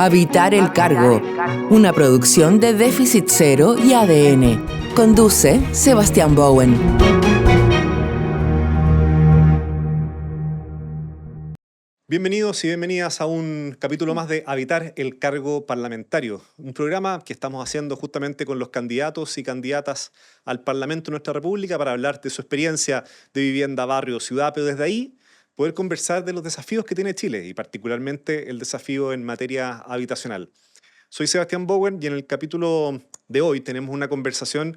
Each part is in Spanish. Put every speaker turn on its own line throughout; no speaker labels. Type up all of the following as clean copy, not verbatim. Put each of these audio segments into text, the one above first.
Habitar el cargo, una producción de Déficit Cero y ADN. Conduce Sebastián Bowen.
Bienvenidos y bienvenidas a un capítulo más de Habitar el Cargo Parlamentario, un programa que estamos haciendo justamente con los candidatos y candidatas al Parlamento de nuestra República para hablar de su experiencia de vivienda, barrio, ciudad, pero desde ahí poder conversar de los desafíos que tiene Chile y particularmente el desafío en materia habitacional. Soy Sebastián Bowen y en el capítulo de hoy tenemos una conversación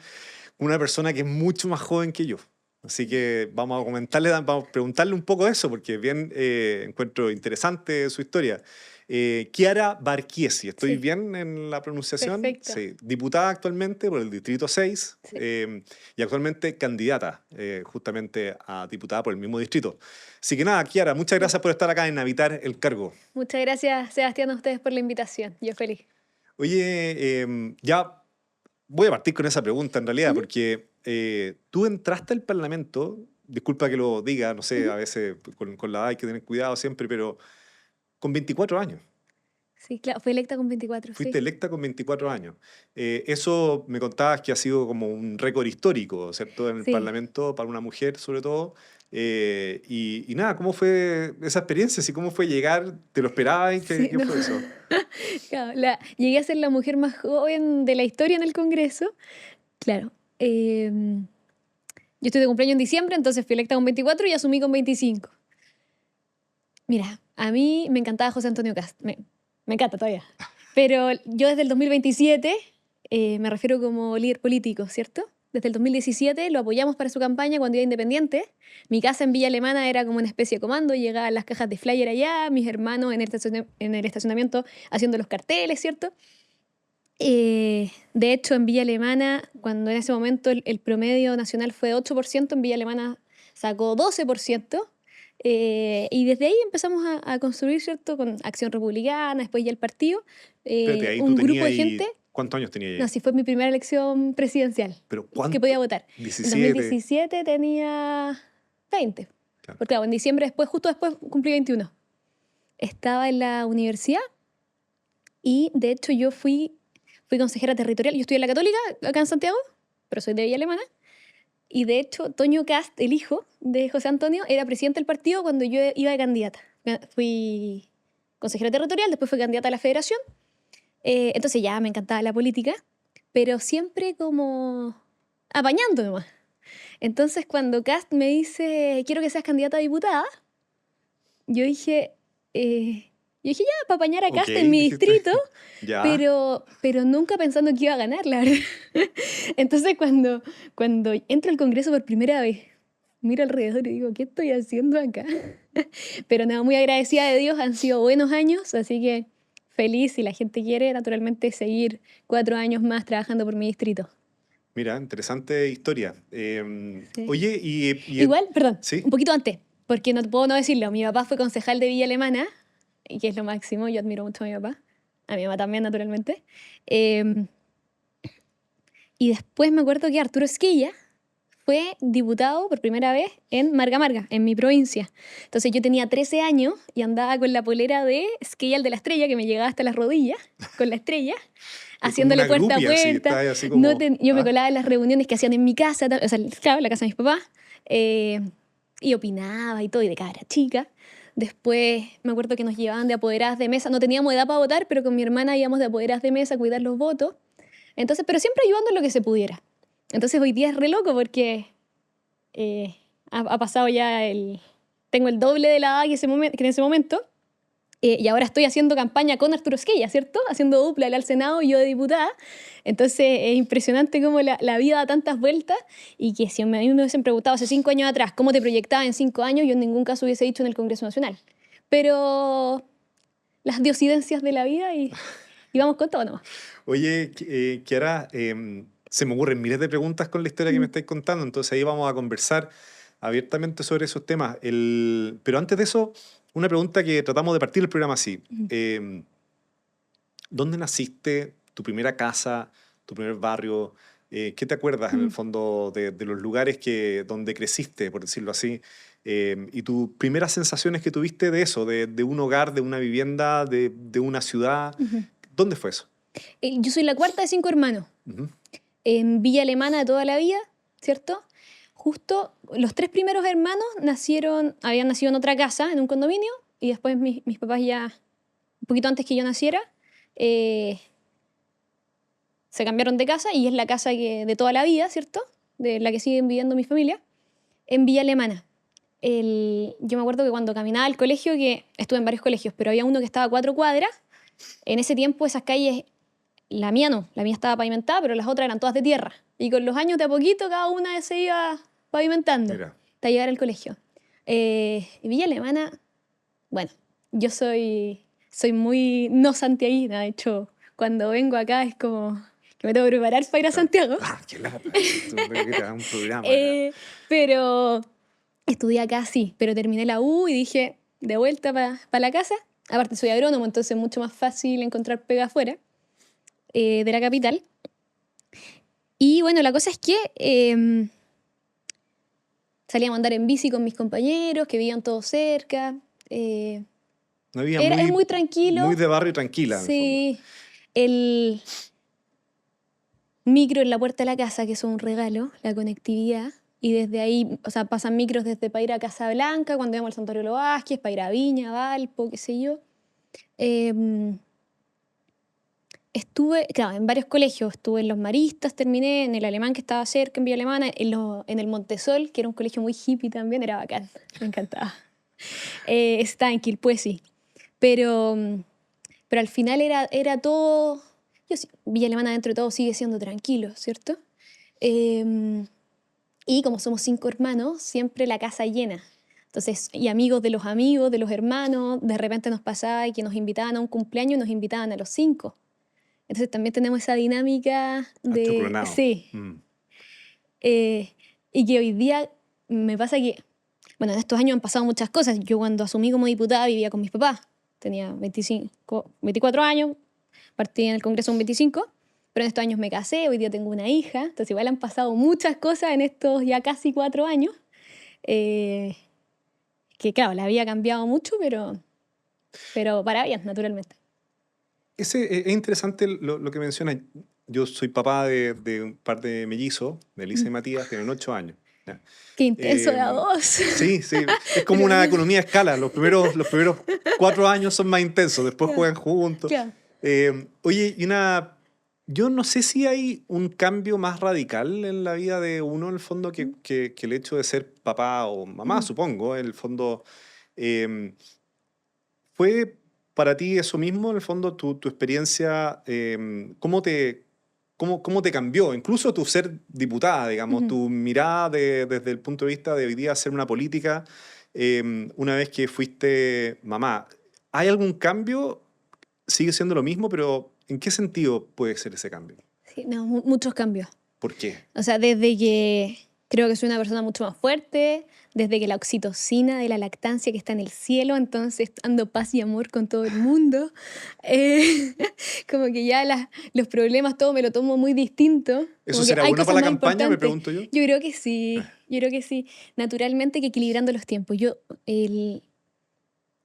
con una persona que es mucho más joven que yo. Así que vamos a preguntarle un poco de eso, porque bien encuentro interesante su historia. Chiara Barchiesi, ¿estoy bien en la pronunciación?
Perfecto.
Sí, diputada actualmente por el Distrito 6
Sí.
y actualmente candidata justamente a diputada por el mismo distrito. Así que nada, Chiara, muchas gracias por estar acá en Habitar el Cargo.
Muchas gracias, Sebastián, a ustedes por la invitación. Yo feliz.
Oye, ya voy a partir con esa pregunta en realidad, porque tú entraste al Parlamento, disculpa que lo diga, no sé, a veces con la edad hay que tener cuidado siempre, pero con 24 años.
Sí, claro, fui electa con 24.
Fuiste electa con 24 años. Eso me contabas que ha sido como un récord histórico, ¿cierto? En el
Sí.
Parlamento, para una mujer sobre todo. Y nada, ¿cómo fue esa experiencia? ¿Sí? ¿Cómo fue llegar? ¿Te lo esperabas? ¿Qué,
Sí,
qué
no.
fue eso?
Claro, llegué a ser la mujer más joven de la historia en el Congreso. Claro. Yo estoy de cumpleaños en diciembre, entonces fui electa con 24 y asumí con 25. Mira, a mí me encantaba José Antonio Kast. Me encanta todavía. Pero yo desde el 2027, me refiero como líder político, ¿cierto? Desde el 2017 lo apoyamos para su campaña cuando era independiente. Mi casa en Villa Alemana era como una especie de comando, llegaban las cajas de flyer allá, mis hermanos en el estacionamiento haciendo los carteles, ¿cierto? De hecho, en Villa Alemana, cuando en ese momento el promedio nacional fue 8%, en Villa Alemana sacó 12%. Y desde ahí empezamos a construir, ¿cierto? Con Acción Republicana, después ya el partido.
Espérate, ahí
Un
tú
grupo de
tenías
gente.
¿Cuántos años tenías ahí?
No, sí fue mi primera elección presidencial.
¿Pero
Que
cuánto?
podía votar. En
17.
2017 tenía 20.
Claro.
Porque claro, en diciembre, justo después cumplí 21. Estaba en la universidad y de hecho yo fui consejera territorial. Yo estudié en la Católica, acá en Santiago, pero soy de Villa Alemana. Y de hecho, Toño Kast, el hijo de José Antonio, era presidente del partido cuando yo iba de candidata. Fui consejera territorial, después fui candidata a la federación. Entonces ya me encantaba la política, pero siempre como apañando nomás. Entonces cuando Kast me dice, quiero que seas candidata a diputada, yo dije, ya, para apañar a Kast
Ok,
en mi
dijiste.
distrito,
Ya.
pero nunca pensando que iba a ganar, la verdad. Entonces cuando entro al Congreso por primera vez, miro alrededor y digo, ¿qué estoy haciendo acá? Pero nada, muy agradecida de Dios, han sido buenos años, así que feliz, si la gente quiere, naturalmente, seguir 4 años más trabajando por mi distrito.
Mira, interesante historia.
Sí.
Oye,
Igual, perdón,
¿sí?
un poquito antes, porque no puedo no decirlo, mi papá fue concejal de Villa Alemana, y que es lo máximo, yo admiro mucho a mi papá, a mi mamá también, naturalmente. Y después me acuerdo que Arturo Esquilla fue diputado por primera vez en Marga Marga, en mi provincia. Entonces yo tenía 13 años y andaba con la polera de Esquilla, el de la estrella, que me llegaba hasta las rodillas, con la estrella, haciéndole
como una
puerta a
groupie, así,
puerta.
estaba ahí así como,
Yo me
¿ah?
colaba en las reuniones que hacían en mi casa, o sea, claro, la casa de mis papás, y opinaba y todo, y de cabra chica. Después me acuerdo que nos llevaban de apoderadas de mesa. No teníamos edad para votar, pero con mi hermana íbamos de apoderadas de mesa a cuidar los votos. Entonces, pero siempre ayudando en lo que se pudiera. Entonces hoy día es re loco porque ha pasado ya tengo el doble de la edad que en ese momento. Y ahora estoy haciendo campaña con Arturo Esquella, ¿cierto? Haciendo dupla, él al Senado y yo de diputada. Entonces es impresionante cómo la vida da tantas vueltas y que si a mí me hubiesen preguntado hace 5 años atrás cómo te proyectabas en 5 años, yo en ningún caso hubiese dicho en el Congreso Nacional. Pero las diosidencias de la vida y vamos con todo nomás.
Oye, Kiara, se me ocurren miles de preguntas con la historia que me estáis contando, entonces ahí vamos a conversar abiertamente sobre esos temas. Pero antes de eso, una pregunta que tratamos de partir el programa así. ¿Dónde naciste? ¿Tu primera casa? ¿Tu primer barrio? ¿Qué te acuerdas en el fondo de los lugares donde creciste, por decirlo así? Y tus primeras sensaciones que tuviste de eso, de un hogar, de una vivienda, de una ciudad.
Ujú.
¿Dónde fue eso?
Yo soy la cuarta de 5 hermanos.
Ujú.
En Villa Alemana de toda la vida, ¿cierto? Justo los 3 primeros hermanos habían nacido en otra casa, en un condominio, y después mis papás ya, un poquito antes que yo naciera, eh, se cambiaron de casa y es la casa de toda la vida, ¿cierto? De la que siguen viviendo mi familia, en Villa Alemana. Yo me acuerdo que cuando caminaba al colegio, que estuve en varios colegios, pero había uno que estaba a 4 cuadras, en ese tiempo esas calles, la mía no, la mía estaba pavimentada, pero las otras eran todas de tierra. Y con los años de a poquito cada una se iba pavimentando
Mira.
hasta llegar al colegio. Y Villa Alemana, bueno, yo soy muy no santiaguina, de hecho, cuando vengo acá es como que me tengo que preparar para ir a Santiago.
Qué lata. Tú tenés que te hagas un programa.
Pero estudié acá, sí, pero terminé la U y dije, de vuelta para la casa. Aparte soy agrónomo, entonces es mucho más fácil encontrar pega afuera de la capital. Y bueno, la cosa es que salíamos a andar en bici con mis compañeros, que vivían todos cerca.
Una vida
Es muy tranquilo.
muy de barrio tranquila. En el
Sí, el micro en la puerta de la casa, que es un regalo, la conectividad. Y desde ahí, o sea, pasan micros desde para ir a Casablanca, cuando íbamos al Santuario Los Vázquez, para ir a Viña, Valpo, qué sé yo. Estuve, claro, en varios colegios. Estuve en los Maristas, terminé en el Alemán, que estaba cerca, en Villa Alemana, en el Montesol, que era un colegio muy hippie también, era bacán, me encantaba. Estaba en Quilpuesi. Pero, pero al final era todo... Villa Alemana dentro de todo sigue siendo tranquilo, ¿cierto? Y como somos 5 hermanos, siempre la casa llena. Entonces, y amigos de los hermanos, de repente nos pasaba que nos invitaban a un cumpleaños y nos invitaban a los 5. Entonces también tenemos esa dinámica de...
Achoclonado.
Sí. Y que hoy día me pasa que, bueno, en estos años han pasado muchas cosas. Yo cuando asumí como diputada vivía con mis papás. Tenía 24 años, partí en el Congreso con 25, pero en estos años me casé, hoy día tengo una hija. Entonces igual han pasado muchas cosas en estos ya casi 4 años. Que claro, la vida ha cambiado mucho, pero para bien, naturalmente.
Es interesante lo que mencionas. Yo soy papá de un par de mellizos, de Elisa y Matías, tienen 8 años. ¿Ya?
Qué intenso de a dos.
Sí, sí. Es como una economía de escala. Los primeros 4 años son más intensos, después
Claro.
juegan juntos.
Claro.
Oye, yo no sé si hay un cambio más radical en la vida de uno, en el fondo, que el hecho de ser papá o mamá, supongo. En el fondo, ¿fue para ti eso mismo, en el fondo, tu experiencia, cómo te cambió? Incluso tu ser diputada, digamos, tu mirada desde el punto de vista de hoy día hacer una política, una vez que fuiste mamá. ¿Hay algún cambio? ¿Sigue siendo lo mismo? Pero ¿en qué sentido puede ser ese cambio?
Sí, no, muchos cambios.
¿Por qué?
O sea, desde que creo que soy una persona mucho más fuerte, desde que la oxitocina de la lactancia que está en el cielo, entonces ando paz y amor con todo el mundo. Como que ya los problemas, todo me lo tomo muy distinto.
¿Eso
Como que
será
hay
bueno
cosas
para la
más
campaña, me
importantes.
pregunto yo?
Yo creo que sí. Naturalmente que equilibrando los tiempos.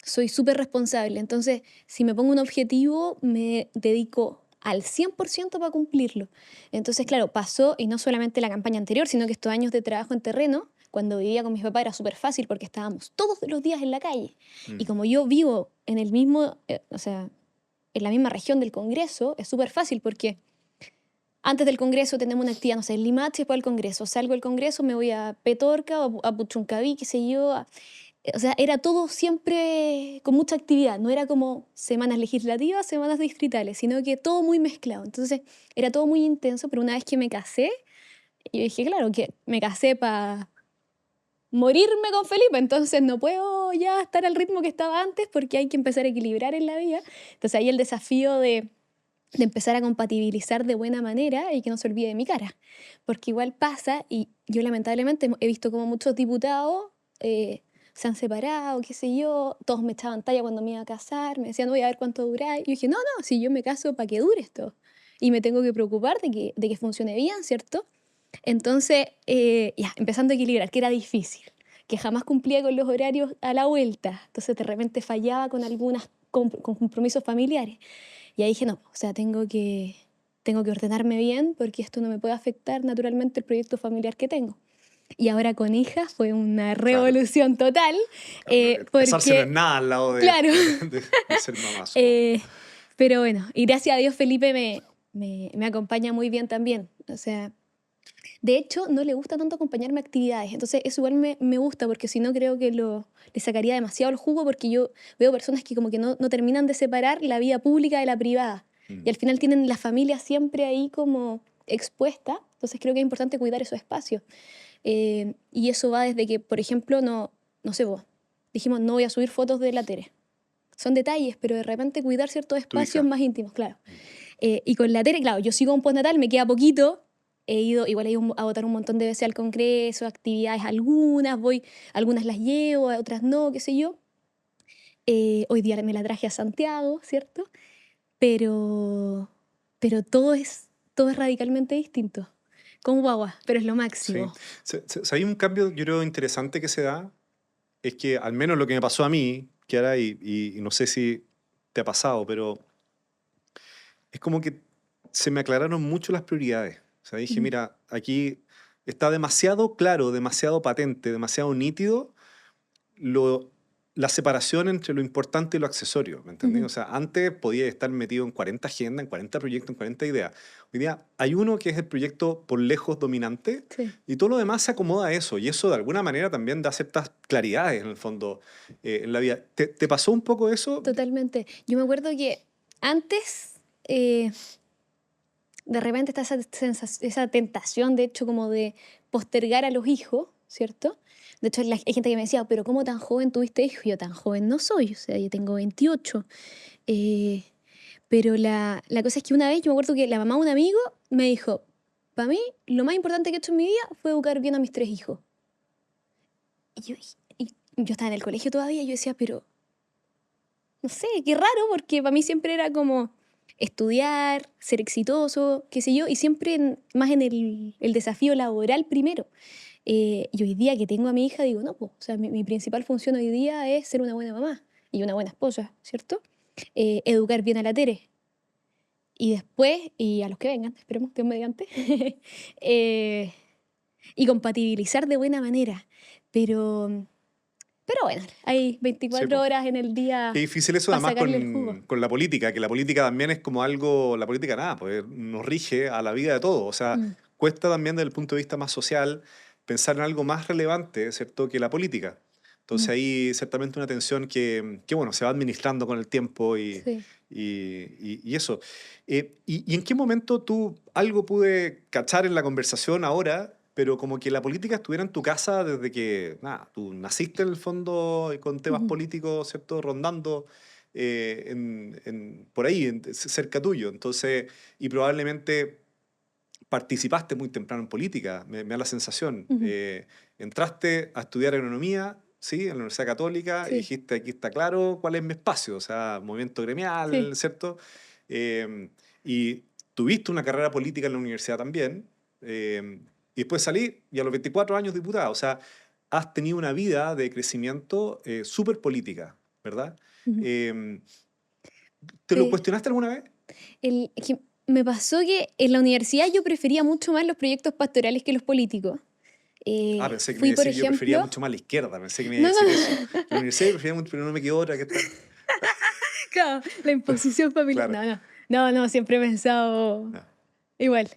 Soy súper responsable, entonces si me pongo un objetivo me dedico al 100% para cumplirlo. Entonces, claro, pasó, y no solamente la campaña anterior, sino que estos años de trabajo en terreno, cuando vivía con mis papás era súper fácil porque estábamos todos los días en la calle. Y como yo vivo en el mismo, o sea, en la misma región del Congreso, es súper fácil porque antes del Congreso tenemos una actividad, no sé, en Limache, después del Congreso. Salgo del Congreso, me voy a Petorca o a Puchuncaví, qué sé yo, o sea, era todo siempre con mucha actividad. No era como semanas legislativas, semanas distritales, sino que todo muy mezclado. Entonces, era todo muy intenso, pero una vez que me casé, yo dije, claro, que me casé para morirme con Felipe, entonces no puedo ya estar al ritmo que estaba antes porque hay que empezar a equilibrar en la vida. Entonces, ahí el desafío de empezar a compatibilizar de buena manera y que no se olvide de mi cara. Porque igual pasa, y yo lamentablemente he visto como muchos diputados se han separado, qué sé yo, todos me echaban talla cuando me iba a casar, me decían, voy a ver cuánto duráis. Y yo dije, no, si yo me caso para que dure esto. y me tengo que preocupar de que funcione bien, ¿cierto? Entonces, ya, empezando a equilibrar, que era difícil, que jamás cumplía con los horarios a la vuelta, entonces de repente fallaba con con compromisos familiares. Y ahí dije, no, o sea, tengo que ordenarme bien porque esto no me puede afectar naturalmente el proyecto familiar que tengo. Y ahora con hijas fue una
Claro.
revolución total,
Casarse no es
porque,
nada al lado
claro,
de ser mamá, supongo.
pero bueno, y gracias a Dios Felipe me acompaña muy bien también. O sea, de hecho, no le gusta tanto acompañarme a actividades, entonces eso igual me gusta porque si no creo que le sacaría demasiado el jugo porque yo veo personas que como que no terminan de separar la vida pública de la privada y al final tienen la familia siempre ahí como expuesta, entonces creo que es importante cuidar esos espacios. Y eso va desde que, por ejemplo, no sé vos, dijimos no voy a subir fotos de la Tere. Son detalles, pero de repente cuidar ciertos
Tu
espacios
hija.
más íntimos, claro. Y con la Tere, claro, yo sigo un postnatal, me queda poquito. Igual he ido a votar un montón de veces al Congreso, actividades algunas las llevo, otras no, qué sé yo. Hoy día me la traje a Santiago, ¿cierto? Pero, pero todo es radicalmente distinto. Como guagua, pero es lo
Sí.
máximo.
Hay un cambio, yo creo, interesante que se da, es que al menos lo que me pasó a mí, Kiara, y no sé si te ha pasado, pero es como que se me aclararon mucho las prioridades. O sea, dije,
Ujú,
mira, aquí está demasiado claro, demasiado patente, demasiado nítido lo, la separación entre lo importante y lo accesorio, ¿me entendés?
ujú.
O sea, antes podía estar metido en 40 agendas, en 40 proyectos, en 40 ideas. Hoy día hay uno que es el proyecto por lejos dominante
Sí,
y todo lo demás se acomoda a eso. Y eso de alguna manera también da ciertas claridades en el fondo en la vida. ¿Te pasó un poco eso?
totalmente. Yo me acuerdo que antes, eh, de repente está esa tentación, de hecho, como de postergar a los hijos, ¿cierto? De hecho, hay gente que me decía, pero ¿cómo tan joven tuviste hijos? Yo tan joven no soy, o sea, yo tengo 28. Eh, pero la cosa es que una vez yo me acuerdo que la mamá de un amigo me dijo, para mí lo más importante que he hecho en mi vida fue educar bien a mis 3 hijos. Y yo estaba en el colegio todavía y yo decía, pero no sé, qué raro, porque para mí siempre era como estudiar, ser exitoso, qué sé yo, y siempre más en el desafío laboral primero. Y hoy día que tengo a mi hija, digo, no, po, o sea, mi principal función hoy día es ser una buena mamá y una buena esposa, ¿cierto? Educar bien a la Tere. Y después, y a los que vengan, esperemos, Dios mediante, eh, y compatibilizar de buena manera. Pero, pero bueno, hay
Sí,
24
po.
horas en el
Qué
día
difícil eso
para
además
sacarle el jugo.
con la política, que la política también es como algo, la política nada, pues nos rige a la vida de todos. O sea,
Mm,
cuesta también desde el punto de vista más social pensar en algo más relevante, ¿cierto?, que la política. Entonces
mm,
hay ciertamente una tensión bueno, se va administrando con el tiempo
sí.
y eso. Y en qué momento tú algo pude cachar en la conversación ahora, pero como que la política estuviera en tu casa desde que, nada, tú naciste en el fondo con temas
Ujú,
políticos, ¿cierto?, rondando por ahí, cerca tuyo. Entonces, y probablemente participaste muy temprano en política, me da la sensación.
ujú,
Entraste a estudiar agronomía, ¿sí?, en la Universidad Católica, y
sí,
dijiste, aquí está claro cuál es mi espacio, o sea, movimiento gremial,
sí.
¿cierto? Y tuviste una carrera política en la universidad también, y después salí y a los 24 años diputado, o sea, has tenido una vida de crecimiento súper política, ¿verdad?
Ujú.
Eh, ¿Te lo
Sí.
cuestionaste alguna vez?
Es que me pasó que en la universidad yo prefería mucho más los proyectos pastorales que los políticos.
Ah, pensé que me iba
Fui,
a
por
decir que yo prefería
ejemplo,
mucho más la izquierda, pensé que me iba a
no,
decir eso.
no,
La universidad yo prefería mucho, pero no me quedó otra que estar.
claro, la imposición familiar.
Claro.
No, siempre he pensado
No.
igual.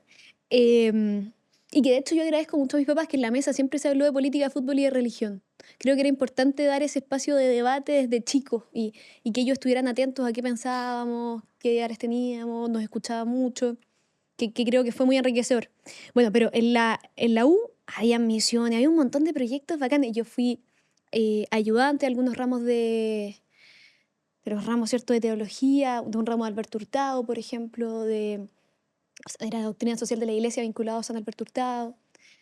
Eh, y que de hecho yo agradezco mucho a mis papás que en la mesa siempre se habló de política, fútbol y de religión. Creo que era importante dar ese espacio de debate desde chicos y que ellos estuvieran atentos a qué pensábamos, qué ideales teníamos, nos escuchaba mucho, que creo que fue muy enriquecedor. Bueno, pero en la U había misiones, había un montón de proyectos bacanes. Yo fui ayudante de algunos ramos de los ramos, ¿cierto?, de teología, de un ramo de Alberto Hurtado, por ejemplo, era doctrina social de la iglesia vinculado a San Alberto Hurtado.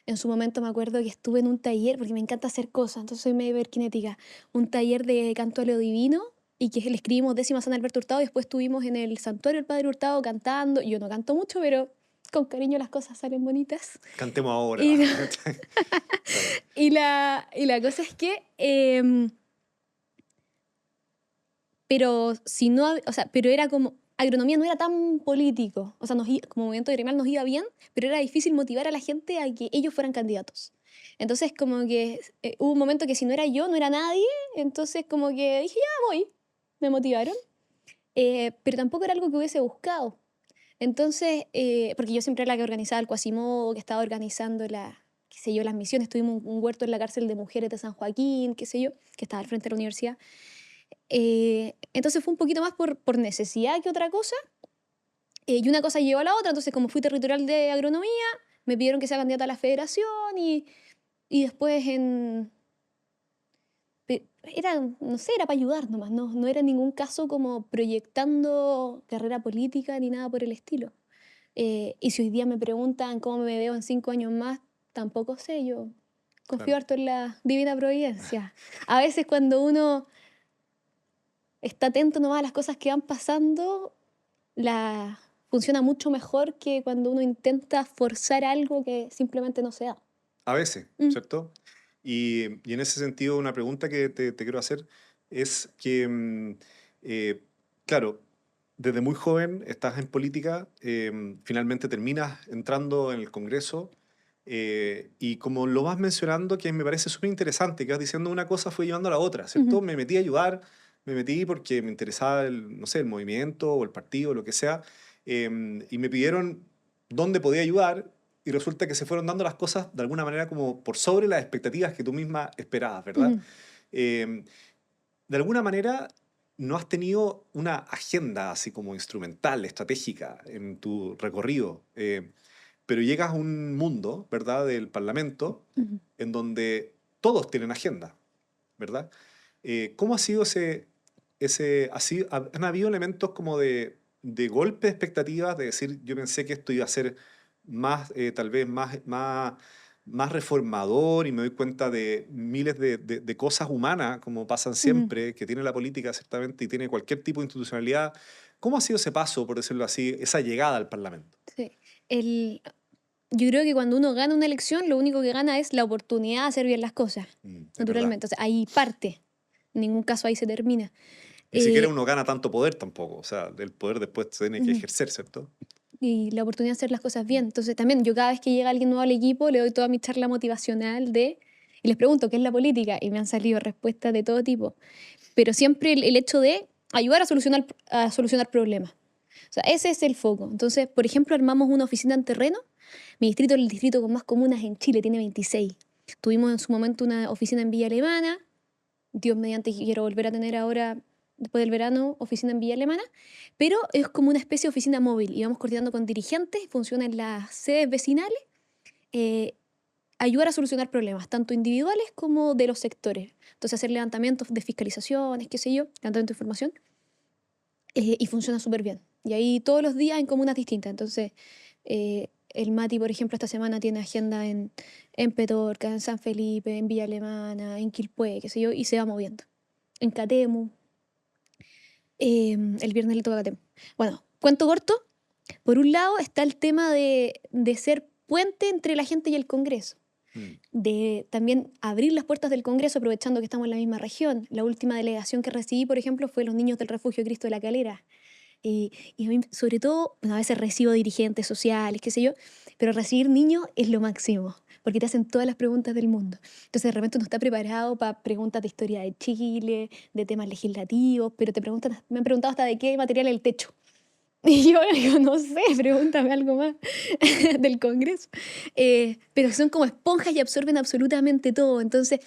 En su momento me acuerdo que estuve en un taller, porque me encanta hacer cosas, entonces soy medio hiperkinética, un taller de canto a lo divino y que le escribimos décima San Alberto Hurtado y después estuvimos en el santuario del Padre Hurtado cantando. Yo no canto mucho, pero con cariño las cosas salen bonitas.
Cantemos ahora.
Y,
Claro.
y la cosa es que... pero si no, o sea, pero era como, agronomía no era tan político, o sea, como movimiento gremial nos iba bien, pero era difícil motivar a la gente a que ellos fueran candidatos. Entonces, como que hubo un momento que si no era yo, no era nadie, entonces como que dije, ya voy, me motivaron, pero tampoco era algo que hubiese buscado. Entonces, porque yo siempre era la que organizaba el Quasimodo, que estaba organizando qué sé yo, las misiones, tuvimos un huerto en la cárcel de mujeres de San Joaquín, qué sé yo, que estaba al frente de la universidad. Entonces fue un poquito más por necesidad que otra cosa. Y una cosa llevó a la otra, entonces como fui territorial de agronomía, me pidieron que sea candidata a la federación y después no sé, era para ayudar nomás, no era en ningún caso como proyectando carrera política ni nada por el estilo. Y si hoy día me preguntan cómo me veo en 5 años más, tampoco sé, yo confío
Claro.
harto en la divina providencia. A veces cuando uno está atento nomás a las cosas que van pasando, funciona mucho mejor que cuando uno intenta forzar algo que simplemente no se da.
A veces,
Mm.
¿cierto? Y en ese sentido, una pregunta que te quiero hacer es que, claro, desde muy joven estás en política, finalmente terminas entrando en el Congreso, y como lo vas mencionando, que me parece súper interesante, que vas diciendo una cosa fue llevando a la otra, ¿cierto?
Ujú.
Me metí a ayudar, me metí porque me interesaba no sé, el movimiento o el partido, lo que sea, y me pidieron dónde podía ayudar. Y resulta que se fueron dando las cosas de alguna manera como por sobre las expectativas que tú misma esperabas, ¿verdad?
Ujú.
Eh, de alguna manera no has tenido una agenda así como instrumental, estratégica en tu recorrido, pero llegas a un mundo, ¿verdad?, del Parlamento
Ujú.
en donde todos tienen agenda, ¿verdad? ¿Cómo ha sido han habido elementos como de golpe de expectativas, de decir, yo pensé que esto iba a ser más, tal vez más reformador y me doy cuenta de miles de cosas humanas, como pasan
Ujú.
siempre, que tiene la política ciertamente y tiene cualquier tipo de institucionalidad? ¿Cómo ha sido ese paso, por decirlo así, esa llegada al Parlamento?
Sí. Yo creo que cuando uno gana una elección, lo único que gana es la oportunidad de hacer bien las cosas,
Es verdad.
naturalmente. O sea, ahí parte. En ningún caso ahí se termina.
Ni siquiera
Eh,
uno gana tanto poder tampoco, o sea, el poder después se tiene que
ujú.
ejercer, ¿cierto?
Y la oportunidad de hacer las cosas bien. Entonces también yo cada vez que llega alguien nuevo al equipo le doy toda mi charla motivacional y les pregunto qué es la política y me han salido respuestas de todo tipo. Pero siempre el hecho de ayudar a solucionar problemas. O sea, ese es el foco. Entonces, por ejemplo, armamos una oficina en terreno. Mi distrito es el distrito con más comunas en Chile, tiene 26. Tuvimos en su momento una oficina en Villa Alemana. Dios mediante quiero volver a tener ahora, después del verano, oficina en Villa Alemana. Pero es como una especie de oficina móvil. Y vamos coordinando con dirigentes, funciona en las sedes vecinales. eh, Ayudar a solucionar problemas, tanto individuales como de los sectores. Entonces, hacer levantamientos de fiscalizaciones, qué sé yo, levantamiento de información, y funciona súper bien. Y ahí todos los días en comunas distintas. Entonces, el Mati, por ejemplo, esta semana tiene agenda en Petorca, en San Felipe, en Villa Alemana, en Quilpué, qué sé yo, y se va moviendo. En Catemu, el viernes le toca Catemu. Bueno, cuento corto. Por un lado está el tema de ser puente entre la gente y el Congreso.
Mm.
De también abrir las puertas del Congreso aprovechando que estamos en la misma región. La última delegación que recibí, por ejemplo, fue los niños del Refugio Cristo de la Calera. Y a mí, sobre todo, bueno, a veces recibo dirigentes sociales, qué sé yo, pero recibir niños es lo máximo, porque te hacen todas las preguntas del mundo. Entonces, de repente uno está preparado para preguntas de historia de Chile, de temas legislativos, pero me han preguntado hasta de qué material es el techo. Y yo digo, no sé, pregúntame algo más del Congreso. Pero son como esponjas y absorben absolutamente todo. Entonces,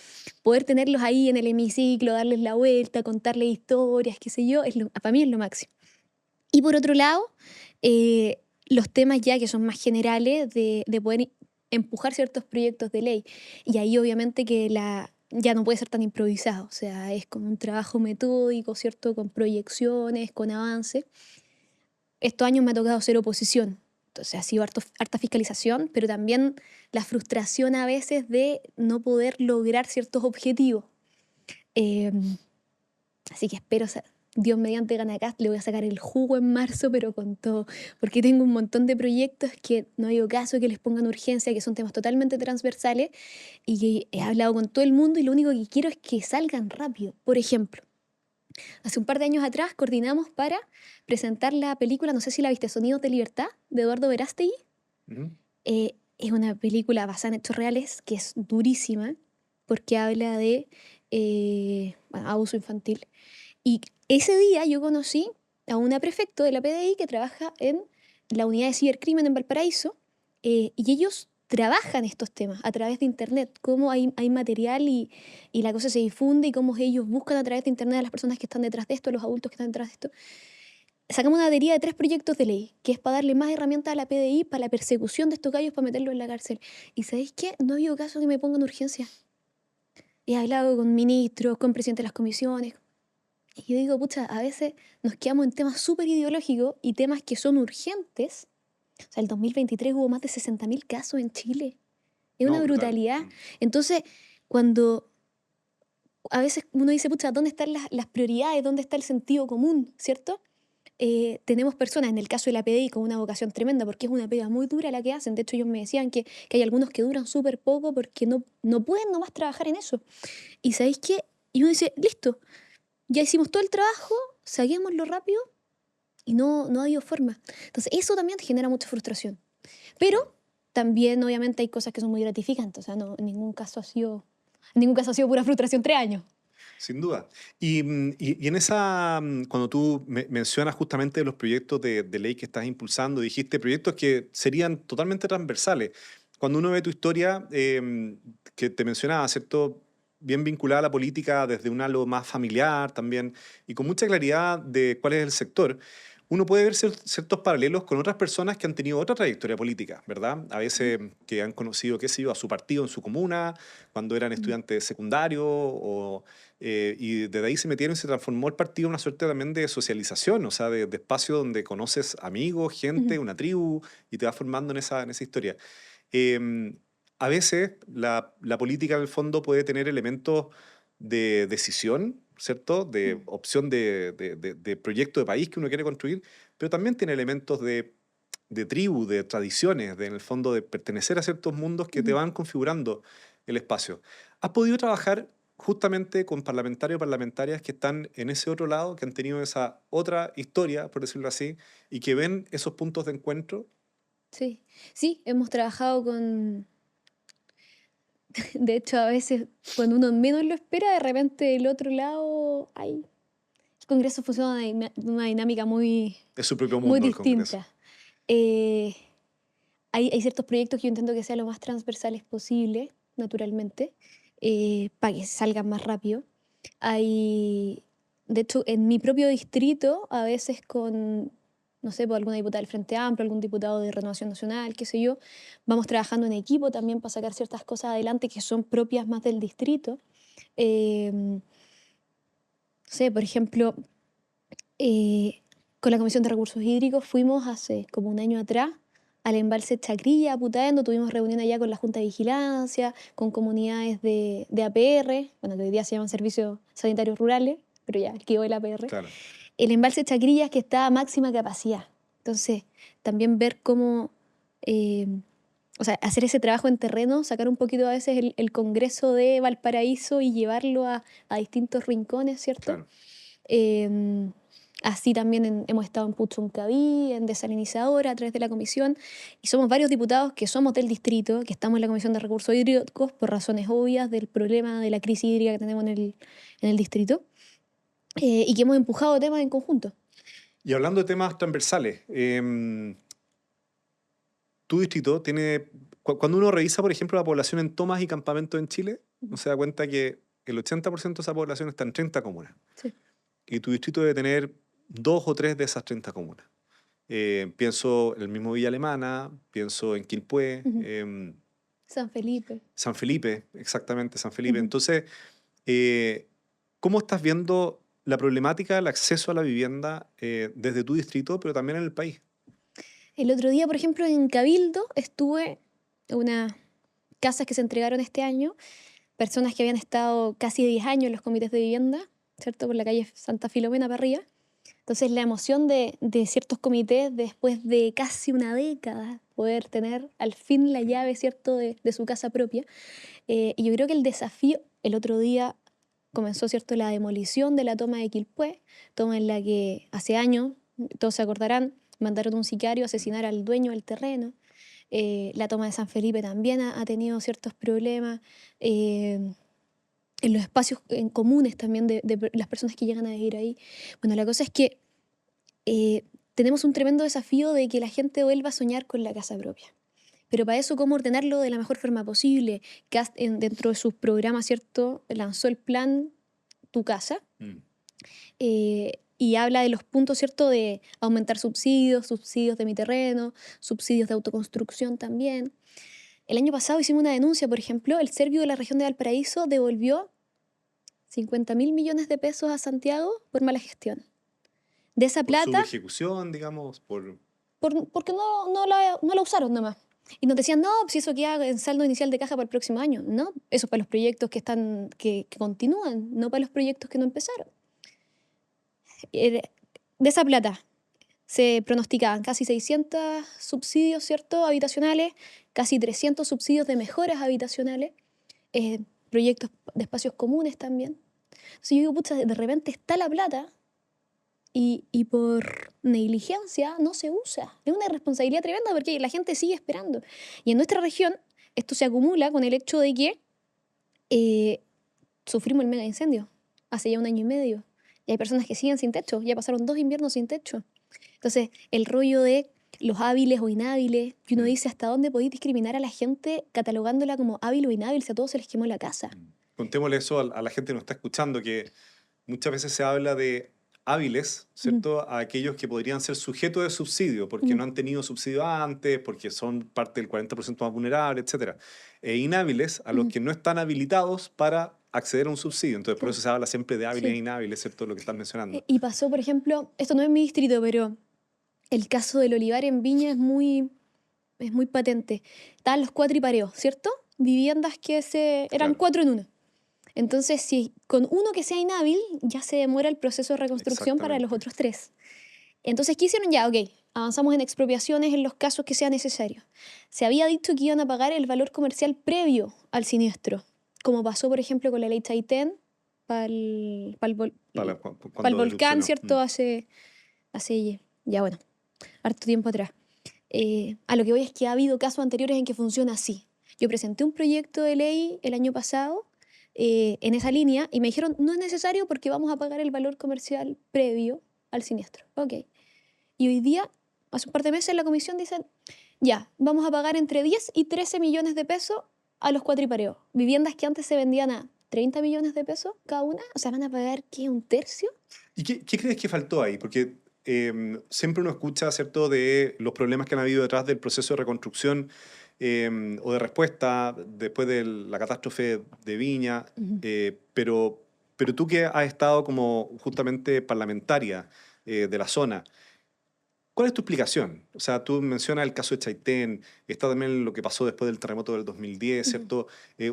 poder tenerlos ahí en el hemiciclo, darles la vuelta, contarles historias, qué sé yo, para mí es lo máximo. Y por otro lado, los temas ya que son más generales de poder empujar ciertos proyectos de ley. Y ahí obviamente que ya no puede ser tan improvisado. O sea, es como un trabajo metódico, ¿cierto? Con proyecciones, con avance. Estos años me ha tocado ser oposición. Entonces ha sido harta fiscalización, pero también la frustración a veces de no poder lograr ciertos objetivos. Eh, Así que espero Dios mediante gana Cast, le voy a sacar el jugo en marzo, pero con todo, porque tengo un montón de proyectos que no ha habido caso que les pongan urgencia, que son temas totalmente transversales y que he hablado con todo el mundo y lo único que quiero es que salgan rápido. Por ejemplo, hace un par de años atrás coordinamos para presentar la película, no sé si la viste, Sonidos de Libertad, de Eduardo Verástegui.
Ujú.
Es una película basada en hechos reales que es durísima porque habla de bueno, abuso infantil. Y ese día yo conocí a una prefecto de la PDI que trabaja en la unidad de cibercrimen en Valparaíso y ellos trabajan estos temas a través de Internet, cómo hay material y la cosa se difunde y cómo ellos buscan a través de Internet a las personas que están detrás de esto, a los adultos que están detrás de esto. Sacamos una batería de 3 proyectos de ley, que es para darle más herramientas a la PDI para la persecución de estos gallos, para meterlos en la cárcel. ¿Y sabéis qué? No ha habido caso que me pongan urgencia. He hablado con ministros, con presidentes de las comisiones. Y yo digo, pucha, a veces nos quedamos en temas súper ideológicos y temas que son urgentes. O sea, el 2023 hubo más de 60.000 casos en Chile. Es
No,
una
brutal.
brutalidad. Entonces, cuando a veces uno dice, pucha, ¿dónde están las prioridades? ¿Dónde está el sentido común? ¿Cierto? Tenemos personas, en el caso de la PDI, con una vocación tremenda, porque es una pega muy dura la que hacen. De hecho, ellos me decían que hay algunos que duran súper poco porque no pueden nomás trabajar en eso. ¿Y sabéis qué? Y uno dice, listo, ya hicimos todo el trabajo, saquémoslo rápido y no ha habido forma. Entonces, eso también genera mucha frustración. Pero también, obviamente, hay cosas que son muy gratificantes. O sea, en ningún caso ha sido pura frustración 3 años.
Sin duda. Y en esa, cuando tú mencionas justamente los proyectos de ley que estás impulsando, dijiste proyectos que serían totalmente transversales. Cuando uno ve tu historia, que te mencionaba, ¿cierto? Bien vinculada a la política desde un halo más familiar también, y con mucha claridad de cuál es el sector, uno puede ver ciertos paralelos con otras personas que han tenido otra trayectoria política, ¿verdad? A veces que han conocido, qué sé yo, a su partido en su comuna, cuando eran
Mm.
estudiantes secundarios y desde ahí se metieron y se transformó el partido en una suerte también de socialización, o sea, de espacio donde conoces amigos, gente,
Ujú.
una tribu, y te vas formando en esa historia. Eh, a veces la política en el fondo puede tener elementos de decisión, ¿cierto? De
Mm.
opción de proyecto de país que uno quiere construir, pero también tiene elementos de tribu, de tradiciones, en el fondo de pertenecer a ciertos mundos que te
Ujú.
van configurando el espacio. ¿Has podido trabajar justamente con parlamentarios y parlamentarias que están en ese otro lado, que han tenido esa otra historia, por decirlo así, y que ven esos puntos de encuentro?
Sí, sí, hemos trabajado con... De hecho, a veces cuando uno menos lo espera, de repente del otro lado hay... El Congreso funciona de una dinámica muy,
Es su propio
muy
mundo el Congreso.
distinta. Eh, hay ciertos proyectos que yo intento que sean lo más transversales posible, naturalmente, para que salgan más rápido. Hay, de hecho, en mi propio distrito, a veces con, no sé, por alguna diputada del Frente Amplio, algún diputado de Renovación Nacional, qué sé yo, vamos trabajando en equipo también para sacar ciertas cosas adelante que son propias más del distrito. No sé, por ejemplo, eh, con la Comisión de Recursos Hídricos fuimos hace como un año atrás al embalse Chacrilla, a Putaendo, tuvimos reunión allá con la Junta de Vigilancia, con comunidades de APR, bueno, que hoy día se llaman Servicios Sanitarios Rurales, pero ya, quedó el APR.
Claro.
El embalse Chacrillas que está a máxima capacidad. Entonces, también ver cómo, eh, o sea, hacer ese trabajo en terreno, sacar un poquito a veces el Congreso de Valparaíso y llevarlo a distintos rincones, ¿cierto?
Claro.
Eh, Así también hemos estado en Puchuncaví, en desalinizadora, a través de la comisión, y somos varios diputados que somos del distrito, que estamos en la Comisión de Recursos Hídricos por razones obvias del problema de la crisis hídrica que tenemos en el distrito, y que hemos empujado temas en conjunto.
Y hablando de temas transversales, tu distrito tiene, cuando uno revisa, por ejemplo, la población en tomas y campamentos en Chile, uno se da cuenta que el 80% de esa población está en 30 comunas.
Sí.
Y tu distrito debe tener 2 o 3 de esas 30 comunas. Pienso en el mismo Villa Alemana, pienso en Quilpué,
Ujú. San Felipe.
San Felipe, exactamente, San Felipe.
Ujú.
Entonces, ¿cómo estás viendo la problemática del acceso a la vivienda desde tu distrito, pero también en el país?
El otro día, por ejemplo, en Cabildo estuve en unas casas que se entregaron este año, personas que habían estado casi 10 años en los comités de vivienda, ¿cierto? Por la calle Santa Filomena para arriba. Entonces la emoción de ciertos comités después de casi una década poder tener al fin la llave, ¿cierto?, de su casa propia. Y yo creo que el desafío, el otro día comenzó, ¿cierto?, la demolición de la toma de Quilpué, toma en la que hace años, todos se acordarán, mandaron un sicario a asesinar al dueño del terreno. La toma de San Felipe también ha tenido ciertos problemas. En los espacios en comunes también de las personas que llegan a vivir ahí. Bueno, la cosa es que tenemos un tremendo desafío de que la gente vuelva a soñar con la casa propia. Pero para eso, ¿cómo ordenarlo de la mejor forma posible? CAST, dentro de sus programas, ¿cierto?, lanzó el plan Tu Casa, y habla de los puntos, ¿cierto?, de aumentar subsidios de mi terreno, subsidios de autoconstrucción también. El año pasado hicimos una denuncia, por ejemplo, el Servio de la región de Valparaíso devolvió 50.000 millones de pesos a Santiago por mala gestión. De esa
Por
plata,
subejecución, digamos, por...
porque no la usaron nomás. Y nos decían, no, si eso queda en saldo inicial de caja para el próximo año. No, eso es para los proyectos que continúan, no para los proyectos que no empezaron. De esa plata se pronosticaban casi 600 subsidios, ¿cierto?, habitacionales, casi 300 subsidios de mejoras habitacionales, proyectos de espacios comunes también. Entonces yo digo, pucha, de repente está la plata y por negligencia no se usa. Es una responsabilidad tremenda porque la gente sigue esperando. Y en nuestra región esto se acumula con el hecho de que sufrimos el mega incendio hace ya 1 año y medio. Y hay personas que siguen sin techo, ya pasaron 2 inviernos sin techo. Entonces, el rollo de los hábiles o inhábiles, que uno dice, ¿hasta dónde podéis discriminar a la gente catalogándola como hábil o inhábil si a todos se les quemó la casa?
Contémosle eso a la gente que nos está escuchando, que muchas veces se habla de hábiles, ¿cierto?, a aquellos que podrían ser sujetos de subsidio, porque no han tenido subsidio antes, porque son parte del 40% más vulnerable, etc. E inhábiles a los que no están habilitados para acceder a un subsidio. Entonces, por eso se habla siempre de hábiles e inhábiles, ¿cierto?, lo que están mencionando.
Y pasó, por ejemplo, esto no es mi distrito, pero el caso del olivar en Viña es muy patente. Estaban los cuatripareos, ¿cierto? Viviendas que eran 4 en 1. Entonces, si con uno que sea inhábil, ya se demora el proceso de reconstrucción para los otros 3. Entonces, ¿qué hicieron? Ya, ok, avanzamos en expropiaciones en los casos que sea necesario. Se había dicho que iban a pagar el valor comercial previo al siniestro, como pasó, por ejemplo, con la ley Chaitén para el volcán, ¿cierto? Hace ya, bueno, harto tiempo atrás. A lo que voy es que ha habido casos anteriores en que funciona así. Yo presenté un proyecto de ley el año pasado en esa línea y me dijeron, no es necesario porque vamos a pagar el valor comercial previo al siniestro. Ok. Y hoy día, hace un par de meses, la comisión dicen, ya, vamos a pagar entre 10 y 13 millones de pesos a los cuatripareos. Viviendas que antes se vendían a 30 millones de pesos cada una, o sea, van a pagar, ¿qué? ¿1 tercio?
¿Y qué crees que faltó ahí? Porque siempre uno escucha, ¿cierto?, de los problemas que han habido detrás del proceso de reconstrucción o de respuesta después de la catástrofe de Viña, pero tú que has estado como justamente parlamentaria de la zona, ¿cuál es tu explicación? O sea, tú mencionas el caso de Chaitén, está también lo que pasó después del terremoto del 2010, ¿cierto?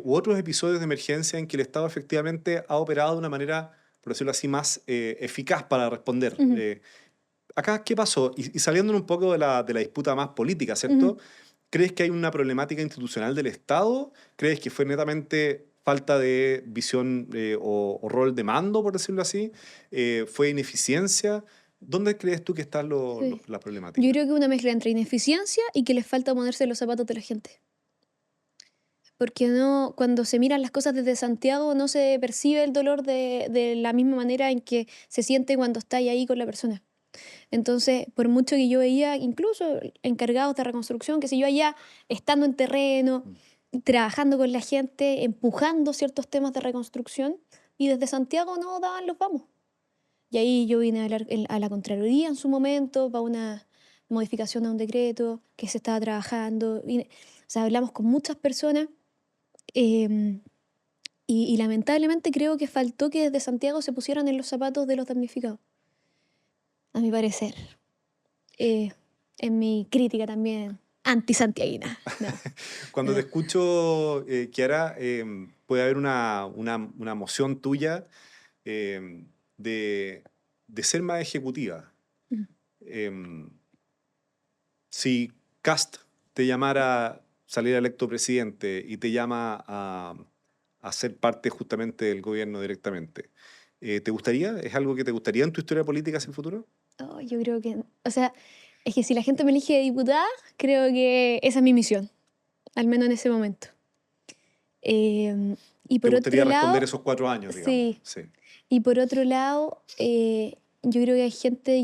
U otros episodios de emergencia en que el Estado efectivamente ha operado de una manera, por decirlo así, más eficaz para responder. Acá, ¿qué pasó? Y saliendo un poco de la disputa más política, ¿cierto? ¿Crees que hay una problemática institucional del Estado? ¿Crees que fue netamente falta de visión o rol de mando, por decirlo así? ¿Fue ineficiencia? ¿Dónde crees tú que está la problemática?
Yo creo que una mezcla entre ineficiencia y que les falta ponerse los zapatos de la gente. Porque no, cuando se miran las cosas desde Santiago no se percibe el dolor de la misma manera en que se siente cuando está ahí con la persona. Entonces, por mucho que yo veía, incluso encargados de reconstrucción, que sé yo, allá estando en terreno, trabajando con la gente, empujando ciertos temas de reconstrucción, y desde Santiago no daban los vamos. Y ahí yo vine a la Contraloría en su momento para una modificación de un decreto que se estaba trabajando. O sea, hablamos con muchas personas y lamentablemente creo que faltó que desde Santiago se pusieran en los zapatos de los damnificados. A mi parecer. En mi crítica también anti-santiaguina. No.
Cuando te escucho, Kiara, puede haber una moción tuya de ser más ejecutiva.
Ujú.
Si Kast te llamara a salir electo presidente y te llama a ser parte justamente del gobierno directamente, ¿te gustaría? ¿Es algo que te gustaría en tu historia política hacia el futuro?
Oh, yo creo que, o sea, es que si la gente me elige diputada, creo que esa es mi misión, al menos en ese momento. Y
¿Te
por
gustaría
otro
responder
lado,
esos 4 años, digamos?
sí,
Sí.
y por otro lado, yo creo que hay gente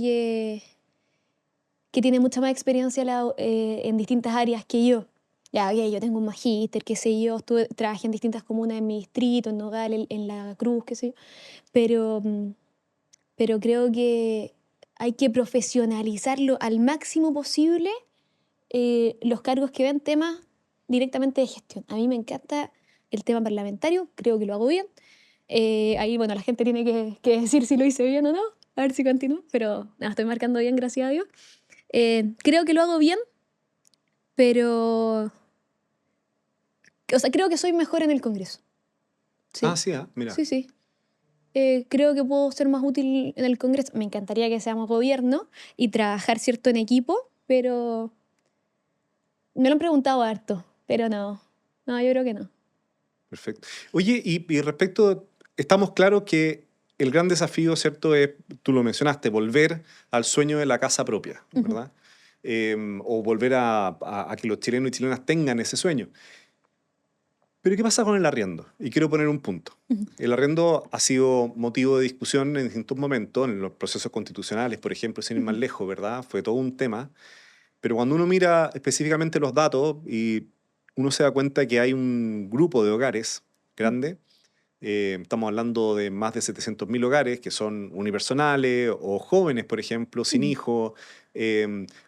que tiene mucha más experiencia en distintas áreas que yo. Ya, ok, yo tengo un magíster, qué sé yo, trabajé en distintas comunas en mi distrito, en Nogales, en La Cruz, qué sé yo, pero, pero creo que hay que profesionalizarlo al máximo posible los cargos que ven temas directamente de gestión. A mí me encanta el tema parlamentario, creo que lo hago bien. Ahí, bueno, la gente tiene que decir si lo hice bien o no, a ver si continúo, pero no, estoy marcando bien, gracias a Dios. Creo que lo hago bien, pero, o sea, creo que soy mejor en el Congreso. Sí,
Sí, mira.
sí, sí. Creo que puedo ser más útil en el Congreso. Me encantaría que seamos gobierno y trabajar, ¿cierto?, en equipo, pero me lo han preguntado harto, pero no, yo creo que no.
Perfecto. Oye, y respecto, estamos claros que el gran desafío, ¿cierto?, es, tú lo mencionaste, volver al sueño de la casa propia,
Ujú.
¿verdad? O volver a que los chilenos y chilenas tengan ese sueño. Pero ¿qué pasa con el arriendo? Y quiero poner un punto.
Ujú.
El arriendo ha sido motivo de discusión en distintos momentos, en los procesos constitucionales, por ejemplo, sin ir más
Ujú.
lejos, ¿verdad? Fue todo un tema. Pero cuando uno mira específicamente los datos y uno se da cuenta que hay un grupo de hogares grande, estamos hablando de más de 700.000 hogares que son unipersonales o jóvenes, por ejemplo, sin
Ujú.
hijos,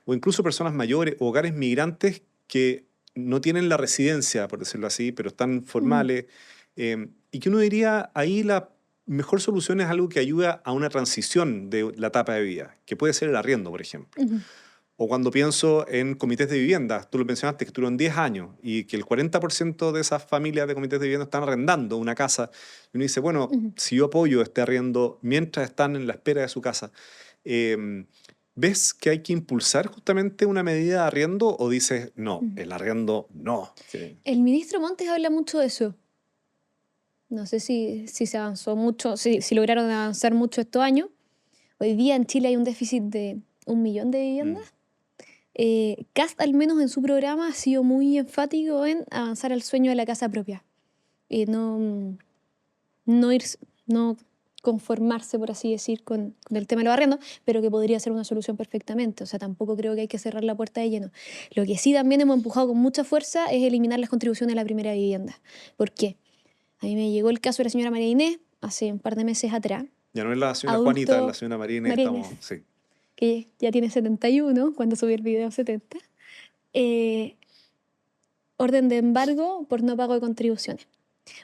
o incluso personas mayores o hogares migrantes que no tienen la residencia, por decirlo así, pero están
Ujú.
formales, y que uno diría ahí la mejor solución es algo que ayuda a una transición de la etapa de vida, que puede ser el arriendo, por ejemplo.
Ujú.
O cuando pienso en comités de vivienda, tú lo mencionaste, que estuvieron 10 años y que el 40% de esas familias de comités de vivienda están arrendando una casa. Y uno dice, bueno,
Ujú.
si yo apoyo este arriendo mientras están en la espera de su casa, ¿ves que hay que impulsar justamente una medida de arriendo o dices, no,
Ujú.
el arriendo no? Sí.
El ministro Montes habla mucho de eso. No sé si se avanzó mucho, si lograron avanzar mucho estos años. Hoy día en Chile hay un déficit de 1 millón de viviendas.
Mm.
Kast, al menos en su programa, ha sido muy enfático en avanzar al sueño de la casa propia. Y no, no conformarse, por así decir, con el tema de los arriendos, pero que podría ser una solución perfectamente. O sea, tampoco creo que hay que cerrar la puerta de lleno. Lo que sí también hemos empujado con mucha fuerza es eliminar las contribuciones a la primera vivienda. ¿Por qué? A mí me llegó el caso de la señora María Inés hace un par de meses atrás,
Ya no es la señora Juanita, es la
adulto
señora Marina,
María Inés,
estamos, sí.
que ya tiene 71, cuando subí el video 70, eh, orden de embargo por no pago de contribuciones.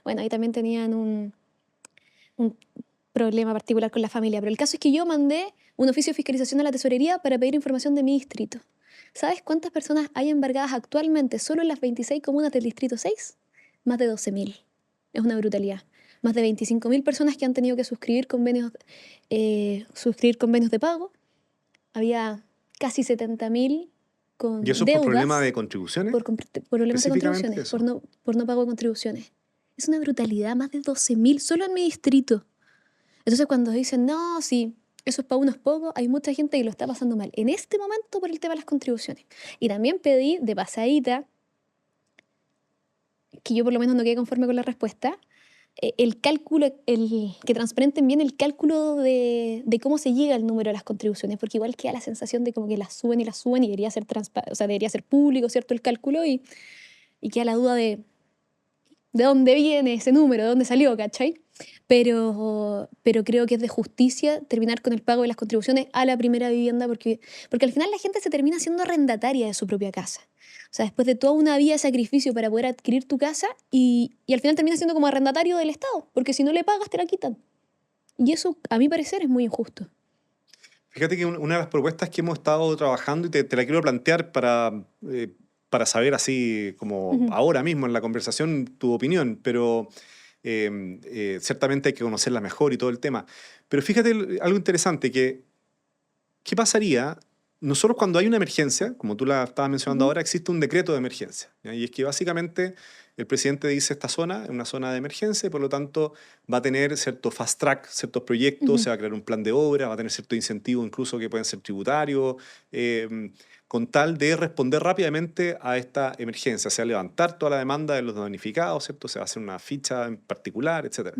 Bueno, ahí también tenían un problema particular con la familia, pero el caso es que yo mandé un oficio de fiscalización a la tesorería para pedir información de mi distrito. ¿Sabes cuántas personas hay embargadas actualmente solo en las 26 comunas del distrito 6? Más de 12.000. Es una brutalidad. Más de 25.000 personas que han tenido que suscribir convenios de pago. Había casi 70.000
¿Y
con
eso es por problema de
deudas
contribuciones?
por problemas de
Específicamente
contribuciones,
eso.
por no pago de contribuciones. Es una brutalidad, más de 12.000 solo en mi distrito. Entonces cuando dicen, no, sí, eso es para unos pocos, hay mucha gente que lo está pasando mal en este momento por el tema de las contribuciones. Y también pedí de pasadita, que yo por lo menos no quedé conforme con la respuesta, el cálculo, que transparenten bien el cálculo de cómo se llega al número de las contribuciones, porque igual queda la sensación de como que las suben y debería ser, o sea, debería ser público, ¿cierto?, el cálculo y queda la duda de dónde viene ese número, de dónde salió, ¿cachai? Pero creo que es de justicia terminar con el pago de las contribuciones a la primera vivienda porque al final la gente se termina siendo arrendataria de su propia casa. O sea, después de toda una vida de sacrificio para poder adquirir tu casa y al final termina siendo como arrendatario del Estado, porque si no le pagas te la quitan. Y eso, a mi parecer, es muy injusto.
Fíjate que una de las propuestas que hemos estado trabajando, y te la quiero plantear para saber así como
Ujú.
ahora mismo en la conversación tu opinión, pero ciertamente hay que conocerla mejor y todo el tema. Pero fíjate algo interesante, ¿qué pasaría? Nosotros cuando hay una emergencia, como tú la estabas mencionando ahora, existe un decreto de emergencia, ¿ya? Y es que básicamente el presidente dice esta zona es una zona de emergencia y por lo tanto va a tener cierto fast track, ciertos proyectos, se va a crear un plan de obra, va a tener ciertos incentivos incluso que pueden ser tributarios, con tal de responder rápidamente a esta emergencia, o sea, levantar toda la demanda de los damnificados, ¿cierto? Se va a hacer una ficha en particular, etc.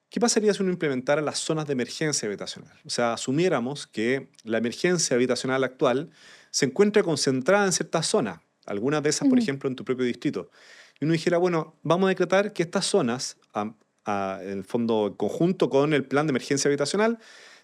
¿Qué pasaría si uno implementara las zonas de emergencia habitacional? O sea, asumiéramos que la emergencia habitacional actual se encuentra concentrada en ciertas zonas, algunas de esas, por ejemplo, en tu propio distrito. Y uno dijera, bueno, vamos a decretar que estas zonas, en el fondo, en conjunto con el plan de emergencia habitacional,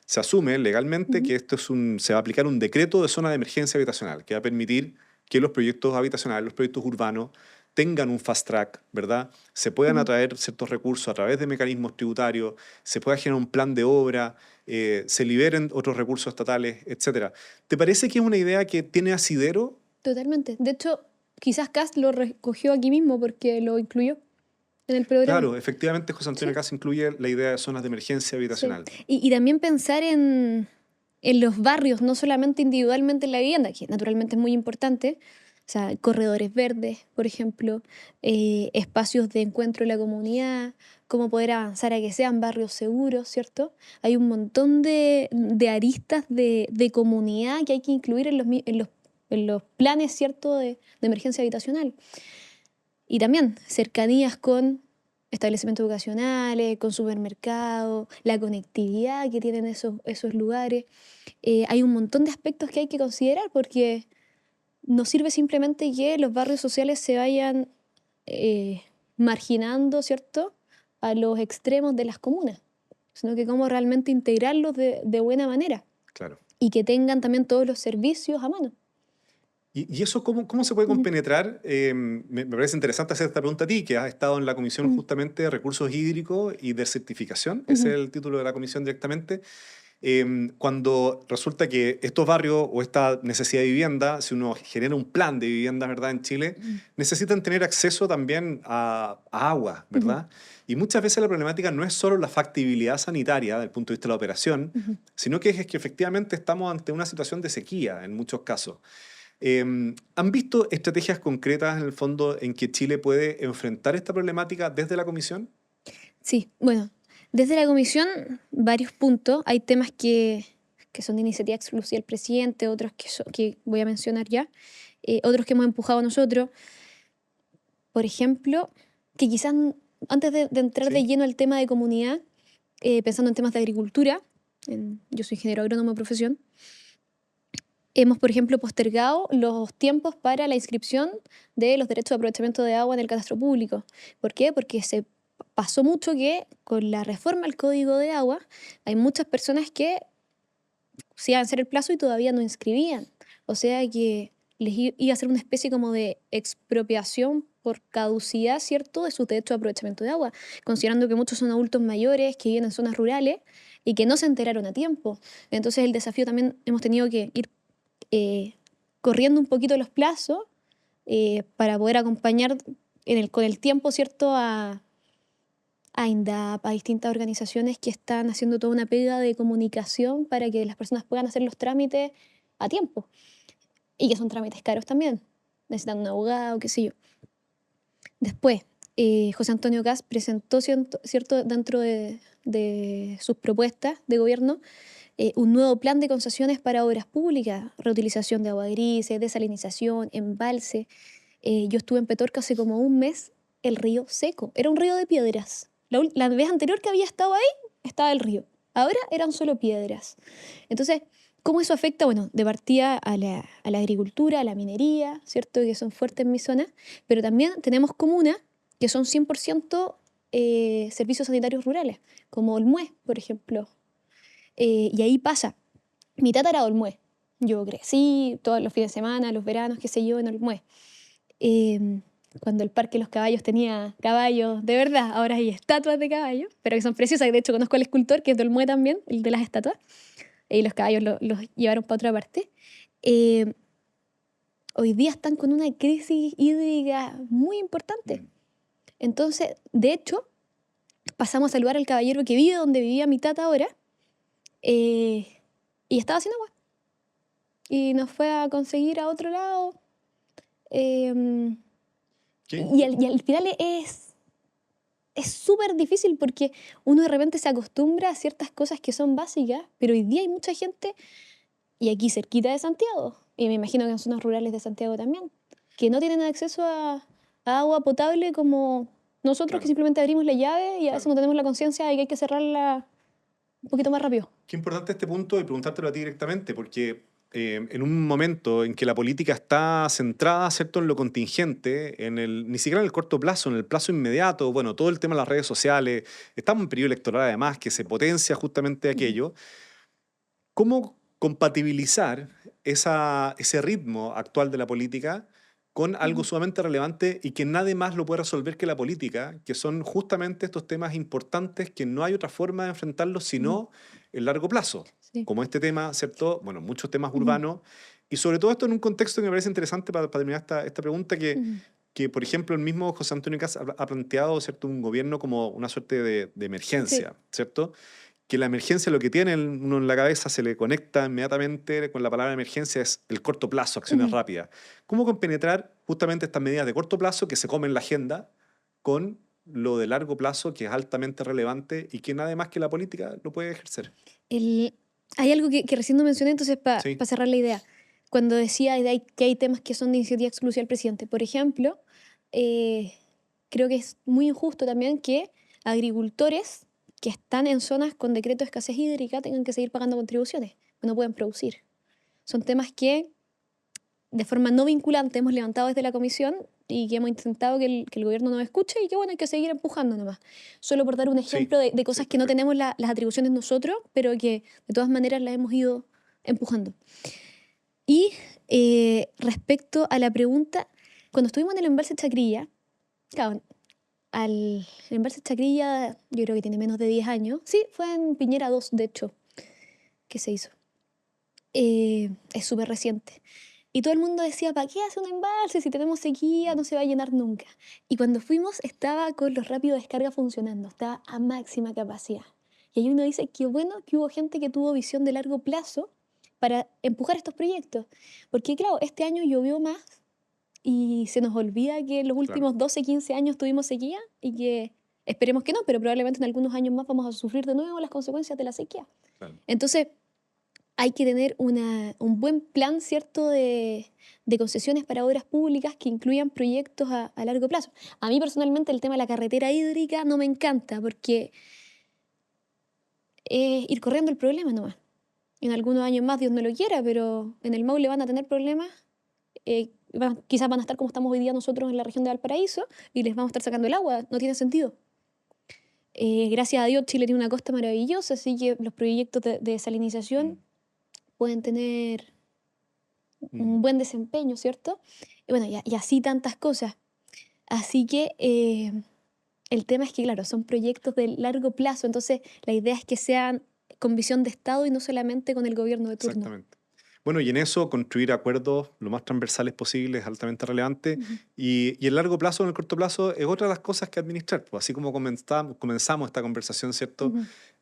se asume legalmente que se va a aplicar un decreto de zona de emergencia habitacional que va a permitir que los proyectos habitacionales, los proyectos urbanos, tengan un fast track, ¿verdad? Se puedan atraer ciertos recursos a través de mecanismos tributarios, se pueda generar un plan de obra, se liberen otros recursos estatales, etc. ¿Te parece que es una idea que tiene asidero?
Totalmente. De hecho, quizás Kast lo recogió aquí mismo porque lo incluyó en el programa.
Claro, efectivamente José Antonio
Sí.
Kast incluye la idea de zonas de emergencia habitacional.
Sí. Y también pensar en los barrios, no solamente individualmente en la vivienda, que naturalmente es muy importante. O sea, corredores verdes, por ejemplo, espacios de encuentro en la comunidad, cómo poder avanzar a que sean barrios seguros, ¿cierto? Hay un montón de aristas de comunidad que hay que incluir en los planes, ¿cierto?, de emergencia habitacional. Y también cercanías con establecimientos educacionales, con supermercados, la conectividad que tienen esos lugares. Hay un montón de aspectos que hay que considerar porque no sirve simplemente que los barrios sociales se vayan marginando, ¿cierto?, a los extremos de las comunas, sino que cómo realmente integrarlos de buena manera
Claro.
y que tengan también todos los servicios a mano.
¿Y eso cómo se puede compenetrar? Me parece interesante hacer esta pregunta a ti, que has estado en la Comisión justamente de Recursos Hídricos y Desertificación, ese es el título de la comisión directamente. Cuando resulta que estos barrios o esta necesidad de vivienda, si uno genera un plan de vivienda, ¿verdad?, en Chile, necesitan tener acceso también a agua, ¿verdad? Y muchas veces la problemática no es solo la factibilidad sanitaria desde el punto de vista de la operación, sino que es que efectivamente estamos ante una situación de sequía en muchos casos. ¿Han visto estrategias concretas en el fondo en que Chile puede enfrentar esta problemática desde la Comisión?
Sí, bueno, desde la comisión varios puntos. Hay temas que son de iniciativa exclusiva del presidente, otros que voy a mencionar ya, otros que hemos empujado nosotros. Por ejemplo, que quizás antes de entrar de
Sí.
lleno al tema de comunidad, pensando en temas de agricultura, yo soy ingeniero agrónomo de profesión, hemos, por ejemplo, postergado los tiempos para la inscripción de los derechos de aprovechamiento de agua en el catastro público. ¿Por qué? Porque se pasó mucho que con la reforma al Código de Agua hay muchas personas que se iba a vencer el plazo y todavía no inscribían. O sea que les iba a ser una especie como de expropiación por caducidad, ¿cierto?, de sus derechos de aprovechamiento de agua, considerando que muchos son adultos mayores que viven en zonas rurales y que no se enteraron a tiempo. Entonces el desafío también hemos tenido que ir corriendo un poquito los plazos para poder acompañar con el tiempo, ¿cierto?, a INDAP, a distintas organizaciones que están haciendo toda una pega de comunicación para que las personas puedan hacer los trámites a tiempo. Y que son trámites caros también. Necesitan un abogado, qué sé yo. Después, José Antonio Kast presentó, ¿cierto?, dentro de sus propuestas de gobierno, un nuevo plan de concesiones para obras públicas, reutilización de agua gris, desalinización, embalse. Yo estuve en Petorca hace como un mes, el río seco. Era un río de piedras. La vez anterior que había estado ahí, estaba el río. Ahora eran solo piedras. Entonces, ¿cómo eso afecta? Bueno, de partida a la agricultura, a la minería, ¿cierto?, que son fuertes en mi zona, pero también tenemos comunas que son 100% servicios sanitarios rurales, como Olmué, por ejemplo. Y ahí pasa, mi tatara Olmué. Yo crecí todos los fines de semana, los veranos, qué sé yo, en Olmué. Cuando el Parque de los Caballos tenía caballos, de verdad, ahora hay estatuas de caballos, pero que son preciosas. De hecho, conozco al escultor, que es de Olmué también, el de las estatuas, y los caballos los llevaron para otra parte. Hoy día están con una crisis hídrica muy importante. Entonces, de hecho, pasamos a saludar al caballero que vive donde vivía mi tata ahora, y estaba sin agua. Y nos fue a conseguir a otro lado. em,
¿Qué?
y al final es súper difícil porque uno de repente se acostumbra a ciertas cosas que son básicas, pero hoy día hay mucha gente, y aquí cerquita de Santiago, y me imagino que en zonas rurales de Santiago también, que no tienen acceso a agua potable como nosotros,
Claro.
que simplemente abrimos la llave y a veces
Claro.
no tenemos la conciencia de que hay que cerrarla un poquito más rápido.
Qué importante este punto y preguntártelo a ti directamente, porque en un momento en que la política está centrada, ¿cierto?, en lo contingente, ni siquiera en el corto plazo, en el plazo inmediato, bueno, todo el tema de las redes sociales, estamos en periodo electoral además, que se potencia justamente aquello. ¿Cómo compatibilizar ese ritmo actual de la política con algo sumamente relevante y que nadie más lo puede resolver que la política, que son justamente estos temas importantes que no hay otra forma de enfrentarlos sino en largo plazo?
Sí.
Como este tema, ¿cierto? Bueno, muchos temas
Ujú.
urbanos. Y sobre todo esto en un contexto que me parece interesante para terminar esta pregunta, que, por ejemplo, el mismo José Antonio Kast ha planteado, ¿cierto?, un gobierno como una suerte de emergencia, ¿cierto? Que la emergencia, lo que tiene uno en la cabeza, se le conecta inmediatamente con la palabra emergencia, es el corto plazo, acciones
Ujú.
rápidas. ¿Cómo compenetrar justamente estas medidas de corto plazo que se comen la agenda con lo de largo plazo, que es altamente relevante y que nadie más que la política lo puede ejercer?
Hay algo que recién no mencioné, entonces para
Sí.
cerrar la idea. Cuando decía que hay temas que son de iniciativa exclusiva del presidente, por ejemplo, creo que es muy injusto también que agricultores que están en zonas con decreto de escasez hídrica tengan que seguir pagando contribuciones, que no pueden producir. Son temas que de forma no vinculante hemos levantado desde la comisión y que hemos intentado que el gobierno nos escuche y que bueno, hay que seguir empujando nomás. Solo por dar un ejemplo de cosas que no
perfecto.
tenemos las atribuciones nosotros, pero que de todas maneras las hemos ido empujando. Y respecto a la pregunta, cuando estuvimos en el embalse Chacrilla, claro, el embalse Chacrilla yo creo que tiene menos de 10 años, sí, fue en Piñera 2 de hecho, que se hizo. Es súper reciente. Y todo el mundo decía, ¿para qué hace un embalse si tenemos sequía? No se va a llenar nunca. Y cuando fuimos estaba con los rápidos de descarga funcionando, estaba a máxima capacidad. Y ahí uno dice, qué bueno que hubo gente que tuvo visión de largo plazo para empujar estos proyectos. Porque claro, este año llovió más y se nos olvida que en los
Claro.
últimos 12, 15 años tuvimos sequía y que esperemos que no, pero probablemente en algunos años más vamos a sufrir de nuevo las consecuencias de la sequía.
Claro.
Entonces, hay que tener un buen plan, ¿cierto?, de concesiones para obras públicas que incluyan proyectos a largo plazo. A mí personalmente el tema de la carretera hídrica no me encanta porque es ir corriendo el problema nomás. En algunos años más, Dios no lo quiera, pero en el Maule van a tener problemas. Quizás van a estar como estamos hoy día nosotros en la región de Valparaíso y les vamos a estar sacando el agua. No tiene sentido. Gracias a Dios Chile tiene una costa maravillosa, así que los proyectos de desalinización pueden tener un buen desempeño, ¿cierto? Y bueno, y así tantas cosas. Así que el tema es que, claro, son proyectos de largo plazo, entonces la idea es que sean con visión de Estado y no solamente con el gobierno de turno.
Exactamente. Bueno, y en eso construir acuerdos lo más transversales posible es altamente relevante. Y el largo plazo, en el corto plazo, es otra de las cosas que administrar. Pues así como comenzamos esta conversación, ¿cierto?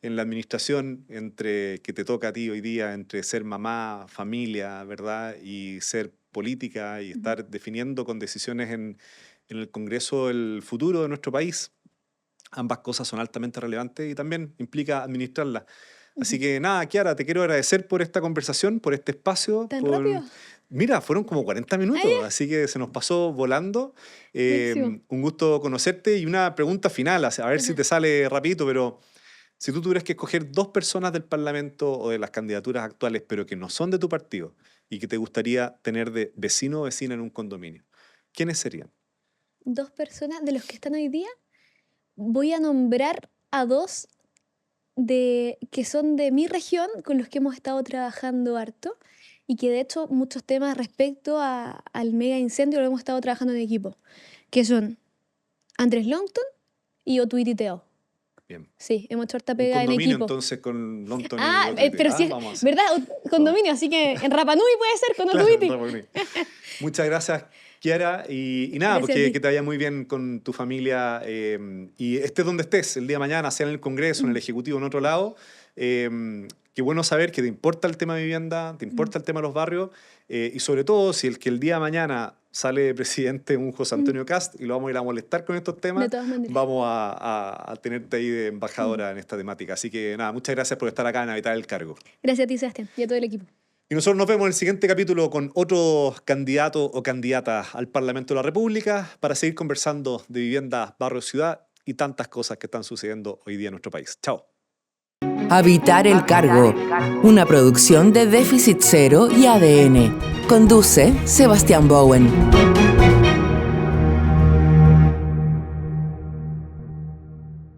En la administración, entre que te toca a ti hoy día, entre ser mamá, familia, ¿verdad? Y ser política y estar definiendo con decisiones en el Congreso el futuro de nuestro país. Ambas cosas son altamente relevantes y también implica administrarlas. Así que nada, Kiara, te quiero agradecer por esta conversación, por este espacio.
¿Tan rápido?
Mira, fueron como 40 minutos, así que se nos pasó volando.
Buenísimo.
Un gusto conocerte y una pregunta final, a ver si te sale rapidito, pero si tú tuvieras que escoger 2 personas del Parlamento o de las candidaturas actuales, pero que no son de tu partido y que te gustaría tener de vecino o vecina en un condominio, ¿quiénes serían?
2 personas de los que están hoy día, voy a nombrar a 2 que son de mi región, con los que hemos estado trabajando harto y que de hecho muchos temas respecto al mega incendio lo hemos estado trabajando en equipo, que son Andrés Longton y Otuiti Teo.
Bien.
Sí, hemos hecho harta
Un
pega en
condominio
equipo.
entonces con Lonton
Ah,
y Otaviti.
pero sí,
Vamos a hacer.
¿verdad? Condominio, así que en Rapa Nui puede ser con
Claro,
Otaviti.
Rapa Nui. Muchas gracias, Kiara. Y nada,
Gracias
pues
a ti.
que te vaya muy bien con tu familia. Y estés donde estés, el día de mañana, sea en el Congreso, en el Ejecutivo, en otro lado. Qué bueno saber que te importa el tema de vivienda, te importa el tema de los barrios. Y sobre todo, si el día de mañana sale presidente un José Antonio Cast y lo vamos a ir a molestar con estos temas,
De todas maneras.
vamos a tenerte ahí de embajadora en esta temática. Así que nada, muchas gracias por estar acá en Habitar el Cargo.
Gracias a ti, Sebastián, y a todo el equipo.
Y nosotros nos vemos en el siguiente capítulo con otro candidato o candidata al Parlamento de la República para seguir conversando de vivienda, barrio, ciudad y tantas cosas que están sucediendo hoy día en nuestro país. Chao.
Habitar el Cargo, una producción de Déficit Cero y ADN. Conduce Sebastián Bowen.